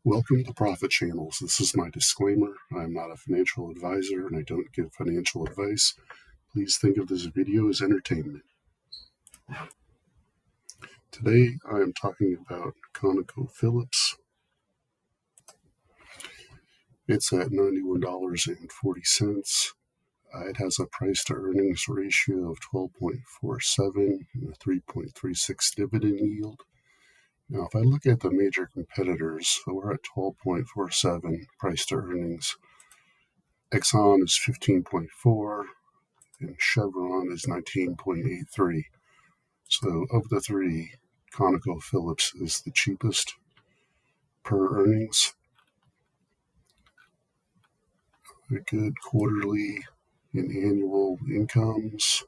Welcome to Profit Channels. This is my disclaimer. I'm not a financial advisor and I don't give financial advice. Please think of this video as entertainment. Today I am talking about ConocoPhillips. It's at $91.40. It has a price to earnings ratio of 12.47 and a 3.36 dividend yield. Now, if I look at the major competitors, so we're at 12.47 price to earnings. Exxon is 15.4 and Chevron is 19.83. So of the three, ConocoPhillips is the cheapest per earnings. A good quarterly and annual incomes.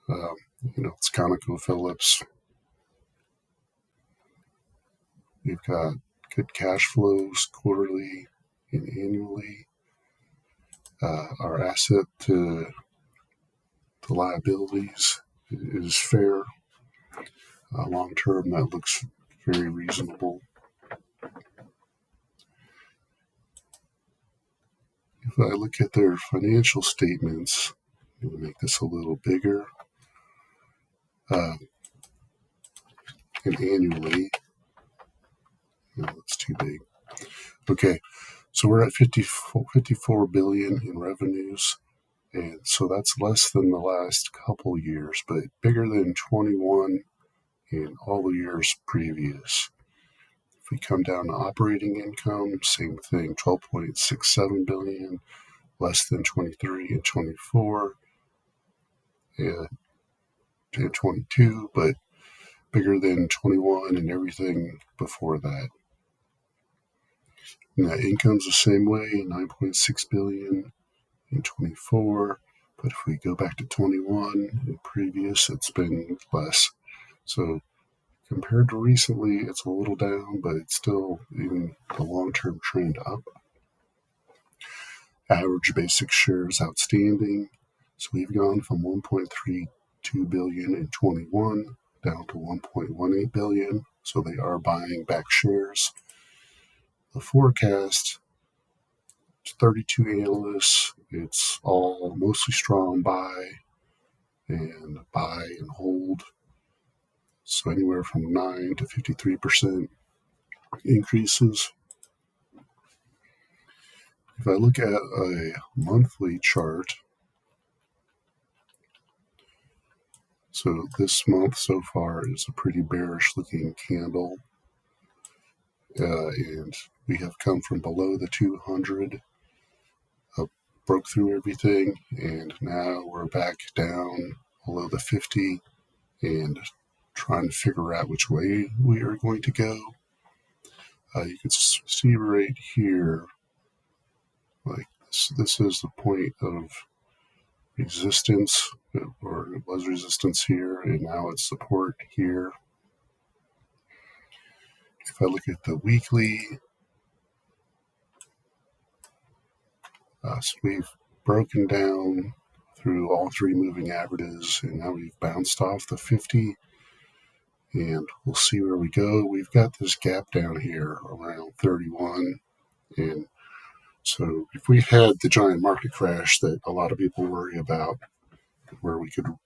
It's ConocoPhillips. We've got good cash flows quarterly and annually. Our asset to liabilities is fair. Long term, that looks very reasonable. If I look at their financial statements, I'm going to make this a little bigger. And annually, no, that's too big. Okay, so we're at 54 billion in revenues, and so that's less than the last couple years, but bigger than 21 in all the years previous. If we come down to operating income, same thing, 12.67 billion, less than 23 and 24 and 22, but bigger than 21 and everything before that. Net income's the same way, 9.6 billion in 24, but if we go back to 21 and previous, it's been less. So compared to recently, it's a little down, but it's still in the long-term trend up. Average basic shares outstanding. So we've gone from 1.32 billion in 21 down to 1.18 billion. So they are buying back shares. The forecast, 32 analysts. It's all mostly strong buy and hold. So anywhere from 9 to 53% increases. If I look at a monthly chart, so this month so far is a pretty bearish looking candle. And we have come from below the 200, broke through everything, and now we're back down below the 50 and trying to figure out which way we are going to go. You can see right here, like this is the point of resistance, or it was resistance here, and now it's support here. If I look at the weekly, so we've broken down through all three moving averages, and now we've bounced off the 50, and we'll see where we go. We've got this gap down here around 31, and so if we had the giant market crash that a lot of people worry about, where we could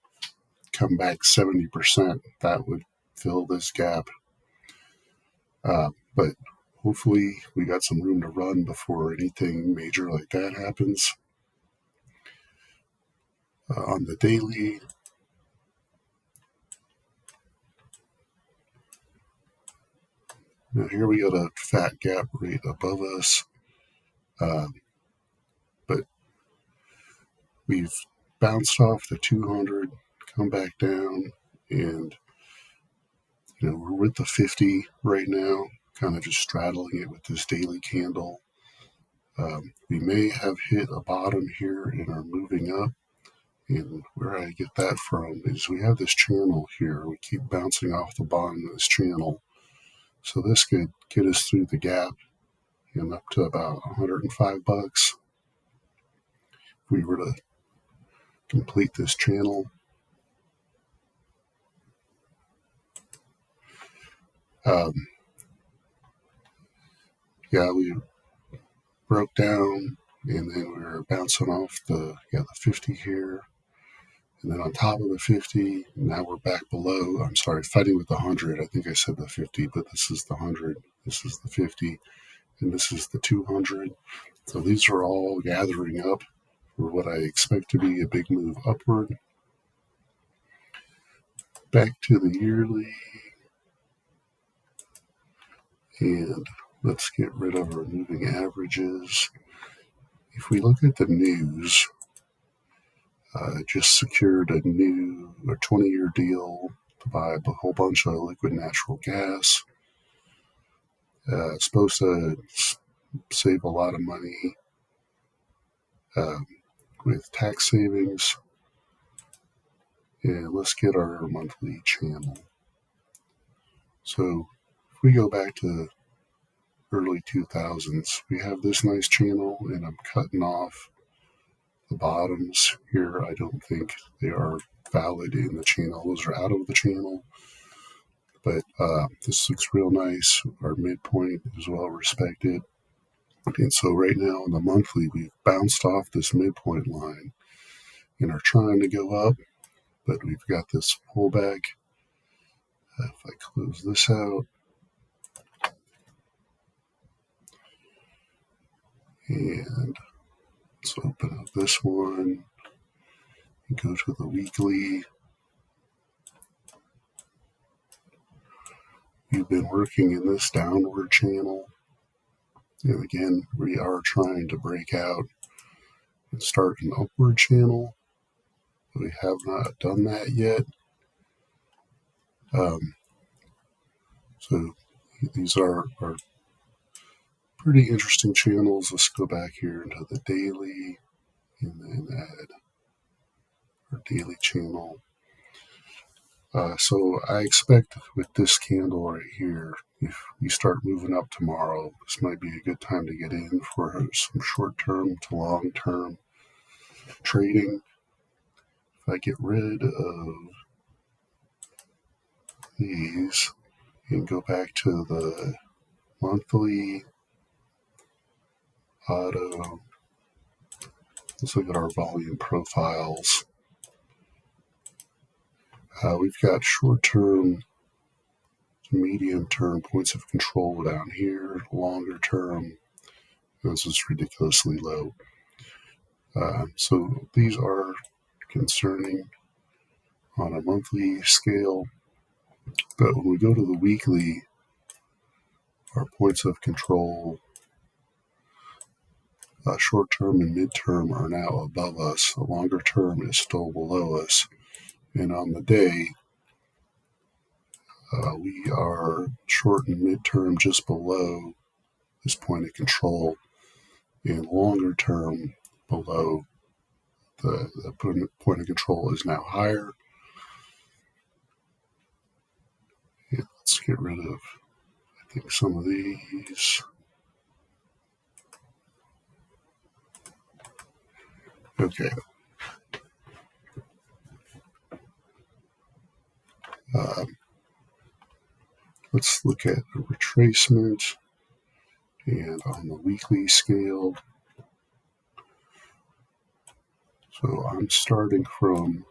come back 70%, that would fill this gap. But hopefully we got some room to run before anything major like that happens. On the daily, now here we got a fat gap right above us, but we've bounced off the 200, come back down, and we're with the 50 right now, kind of just straddling it with this daily candle. We may have hit a bottom here and are moving up. And where I get that from is we have this channel here. We keep bouncing off the bottom of this channel. So this could get us through the gap and up to about $105. If we were to complete this channel. yeah, we broke down, and then we were bouncing off the 50 here, and then on top of the 50, now we're back below. I'm sorry, fighting with the 100. I think I said the 50, but this is the 100. This is the 50, and this is the 200. So these are all gathering up for what I expect to be a big move upward. Back to the yearly, and let's get rid of our moving averages. If we look at the news, just secured a new 20-year deal to buy a whole bunch of liquid natural gas. It's supposed to save a lot of money with tax savings. And let's get our monthly channel. So if we go back to early 2000s, we have this nice channel, and I'm cutting off the bottoms here. I don't think they are valid in the channel. Those are out of the channel. But this looks real nice. Our midpoint is well respected. And so right now in the monthly, we've bounced off this midpoint line and are trying to go up, but we've got this pullback. If I close this out, and let's open up this one and go to the weekly. We've been working in this downward channel. And again, we are trying to break out and start an upward channel. We have not done that yet. So these are pretty interesting channels. Let's go back here into the daily and then add our daily channel. So I expect with this candle right here, if we start moving up tomorrow, this might be a good time to get in for some short-term to long-term trading. If I get rid of these and go back to the monthly auto, let's look at our volume profiles. We've got short-term to medium-term points of control down here, longer-term, this is ridiculously low. So these are concerning on a monthly scale, but when we go to the weekly, our points of control, short-term and mid-term, are now above us. The longer-term is still below us. And on the day, we are short and mid-term just below this point of control, and longer-term below the point of control is now higher. And let's get rid of, I think, some of these. Okay. Let's look at a retracement, and on the weekly scale. So I'm starting from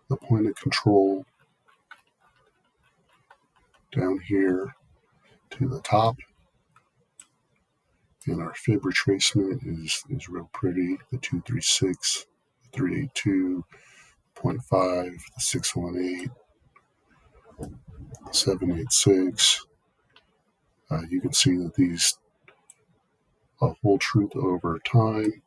the point of control down here to the top, and our fib retracement is real pretty. The 236, the 382, 0.5, the 618, 786. You can see that these hold truth over time.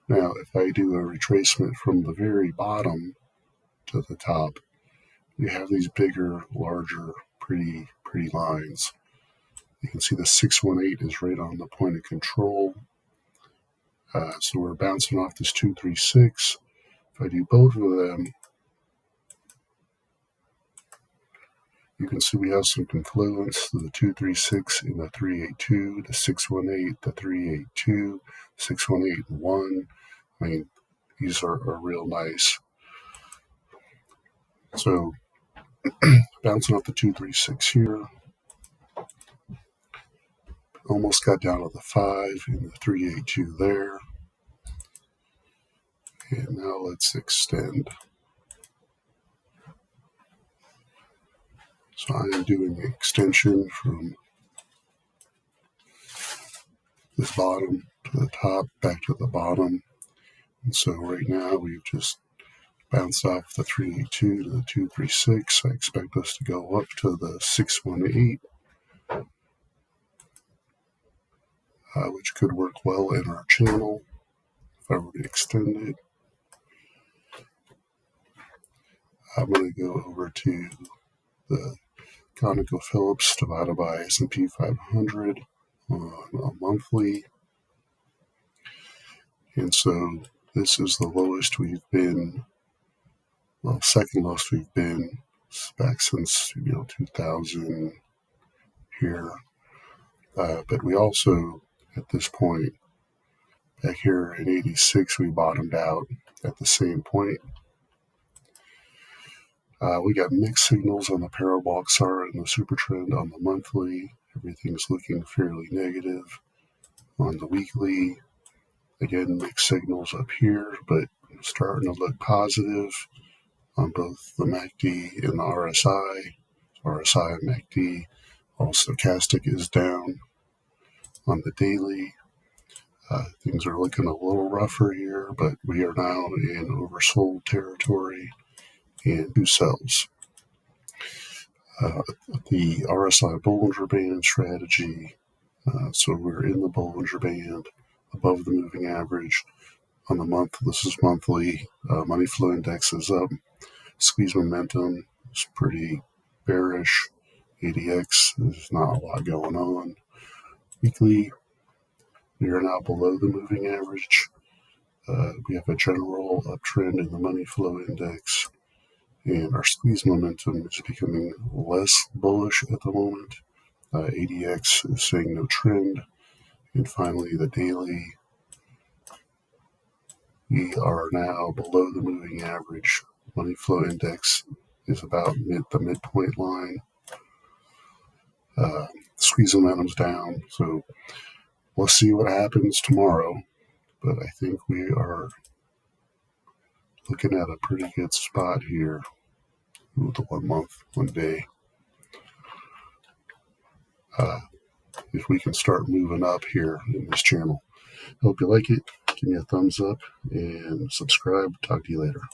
Now, if I do a retracement from the very bottom to the top, we have these bigger, larger, pretty lines. You can see the 618 is right on the point of control. So we're bouncing off this 236. If I do both of them, you can see we have some confluence to the 236 and the 382, the 618, the 382, 618 and 1. I mean, these are real nice. So Bouncing off the 236 here. Almost got down to the 5 and the 382 there. And now let's extend. So I am doing an extension from this bottom to the top, back to the bottom. And so right now we've just bounced off the 382 to the 236. I expect us to go up to the 618, which could work well in our channel if I were to extend it. I'm going to go over to the ConocoPhillips divided by S&P 500 on a monthly. And so this is the lowest we've been, well, second lowest we've been back since 2000 here. But we also, at this point, back here in 86, we bottomed out at the same point. We got mixed signals on the parabolic SAR and the super trend on the monthly. Everything's looking fairly negative. On the weekly, again, mixed signals up here, but starting to look positive on both the MACD and the RSI. RSI and MACD. All stochastic is down on the daily. Things are looking a little rougher here, but we are now in oversold territory and two sells. The RSI Bollinger Band strategy. So we're in the Bollinger Band above the moving average. On the month, this is monthly. Money flow index is up. Squeeze momentum is pretty bearish. ADX, there's not a lot going on. Weekly, we are now below the moving average. We have a general uptrend in the money flow index, and our squeeze momentum is becoming less bullish at the moment. ADX is saying no trend. And finally, the daily, we are now below the moving average. Money flow index is about the midpoint line. Squeeze momentum's down, so we'll see what happens tomorrow. But I think we are looking at a pretty good spot here with the 1 month, 1 day. If we can start moving up here in this channel. Hope you like it. Give me a thumbs up and subscribe. Talk to you later.